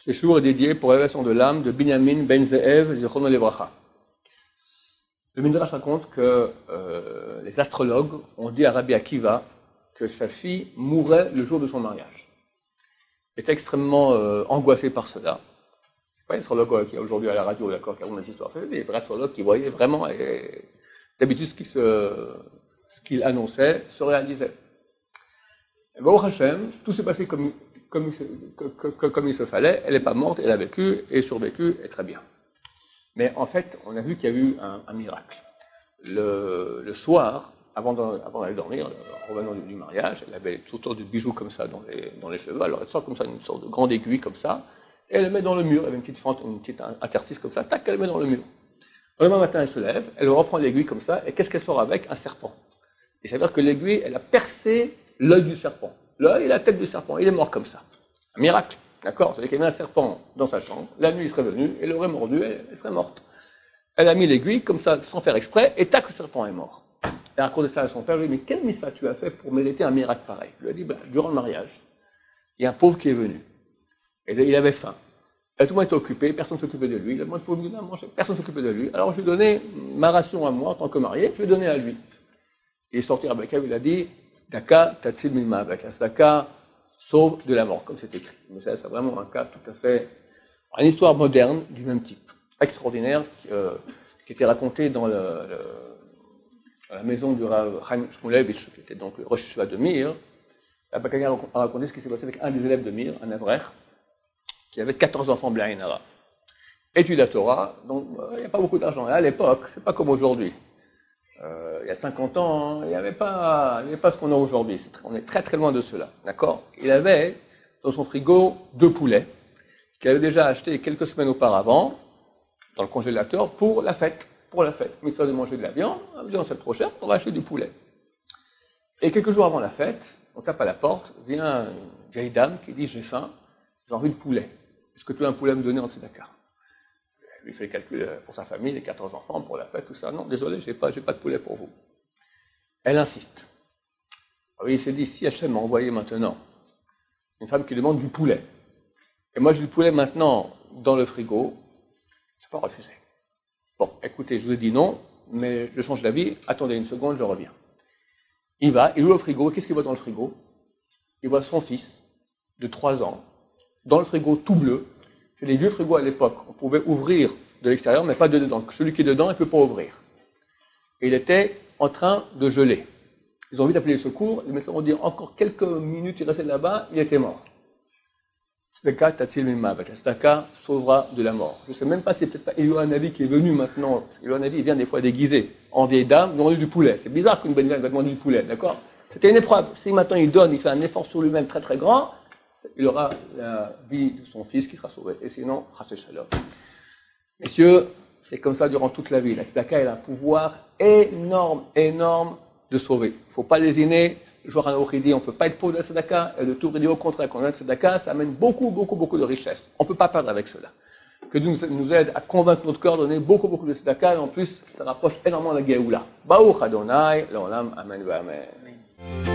Ce jour est dédié pour l'élévation de l'âme de Binyamin Ben Ze'ev Zichrono Livracha. Le Midrash raconte que les astrologues ont dit à Rabbi Akiva que sa fille mourrait le jour de son mariage. Il est extrêmement angoissé par cela. C'est pas les astrologues qui est aujourd'hui à la radio, d'accord, qui racontent des histoires. C'est des vrais astrologues qui voyaient vraiment, et d'habitude, ce qu'il annonçait se réalisait. Et Baruch Hashem, tout s'est passé comme il se fallait. Elle n'est pas morte, elle a vécu et survécu, et très bien. Mais en fait, on a vu qu'il y a eu un miracle. Le soir, avant d'aller dormir, en revenant du mariage, elle avait toutes sortes de bijoux comme ça dans les cheveux. Alors elle sort comme ça une sorte de grande aiguille comme ça, et elle le met dans le mur. Elle avait une petite fente, une petite interstice comme ça, tac, elle le met dans le mur. Le lendemain matin, elle se lève, elle reprend l'aiguille comme ça, et qu'est-ce qu'elle sort avec? Un serpent. Et ça veut dire que l'aiguille, elle a percé l'œil du serpent. L'œil et la tête du serpent, il est mort comme ça. Un miracle, d'accord? C'est-à-dire qu'il y avait un serpent dans sa chambre, la nuit il serait venu, elle aurait mordu, elle serait morte. Elle a mis l'aiguille comme ça, sans faire exprès, et tac, le serpent est mort. Elle a raconté ça à son père, lui dit, mais quel mitzvah tu as fait pour mériter un miracle pareil? Il lui a dit, durant le mariage, il y a un pauvre qui est venu, et il avait faim. Et tout le monde était occupé, personne ne s'occupait de lui, le monde pouvait venir manger, personne ne s'occupait de lui. Alors je lui ai donné ma ration à moi en tant que marié, je lui ai donné à lui. Il est sorti avec elle, il a dit, Tzedaka tatsil mimma, avec la tzedaka sauve de la mort, comme c'est écrit. Mais ça, c'est vraiment un cas tout à fait, une histoire moderne du même type, extraordinaire, qui était racontée dans la maison du Rav Chaim Shmulevitch, qui était donc le Rosh Yeshiva de Mir. Là-bas, quelqu'un a raconté ce qui s'est passé avec un des élèves de Mir, un Avrech, qui avait 14 enfants Blainara. Étude la Torah, donc il n'y a pas beaucoup d'argent. Et à l'époque, c'est pas comme aujourd'hui. Il y a 50 ans, il n'y avait pas ce qu'on a aujourd'hui. On est très très loin de cela, d'accord? Il avait dans son frigo 2 poulets qu'il avait déjà achetés quelques semaines auparavant dans le congélateur pour la fête. Mais ça de manger de la viande c'est trop cher, on va acheter du poulet. Et quelques jours avant la fête, on tape à la porte, vient une vieille dame qui dit, j'ai faim, j'ai envie de poulet. Est-ce que tu as un poulet à me donner en tzedaka? Il fait le calcul pour sa famille, les 14 enfants, pour la fête, tout ça. Non, désolé, j'ai pas de poulet pour vous. Elle insiste. Alors, il s'est dit, si Hachem m'a envoyé maintenant une femme qui demande du poulet, et moi j'ai du poulet maintenant dans le frigo, je ne vais pas refuser. Bon, écoutez, je vous ai dit non, mais je change d'avis, attendez une seconde, je reviens. Il va, il ouvre le frigo, qu'est-ce qu'il voit dans le frigo? Il voit son fils, de 3 ans, dans le frigo tout bleu. C'est les vieux frigos à l'époque. On pouvait ouvrir de l'extérieur, mais pas de dedans. Celui qui est dedans, il ne peut pas ouvrir. Et il était en train de geler. Ils ont vite appelé les secours. Les médecins ont dit encore quelques minutes, il restait là-bas, il était mort. Tzedaka tatsil mimma, la tzedaka sauvera de la mort. Je ne sais même pas si c'est peut-être pas Eliyahu Hanavi qui est venu maintenant. Parce qu'Eliyahu Hanavi, il vient des fois déguisé en vieille dame, demander du poulet. C'est bizarre qu'une bonne vieille va demander du poulet, d'accord? C'était une épreuve. Si maintenant il donne, il fait un effort sur lui-même très très grand, il aura la vie de son fils qui sera sauvé. Et sinon, chassé shalom. Messieurs, c'est comme ça durant toute la vie. La tzedaka, elle a un pouvoir énorme de sauver. Il ne faut pas lésiner. Le jour à dit, on ne peut pas être pauvre de la tzedaka. Et le tour dit au contraire, quand on a la tzedaka, ça amène beaucoup de richesse. On ne peut pas perdre avec cela. Que nous aide à convaincre notre cœur de donner beaucoup de tzedaka. Et en plus, ça rapproche énormément de la Géoula. Baruch Adonai, l'olam, amen, amen.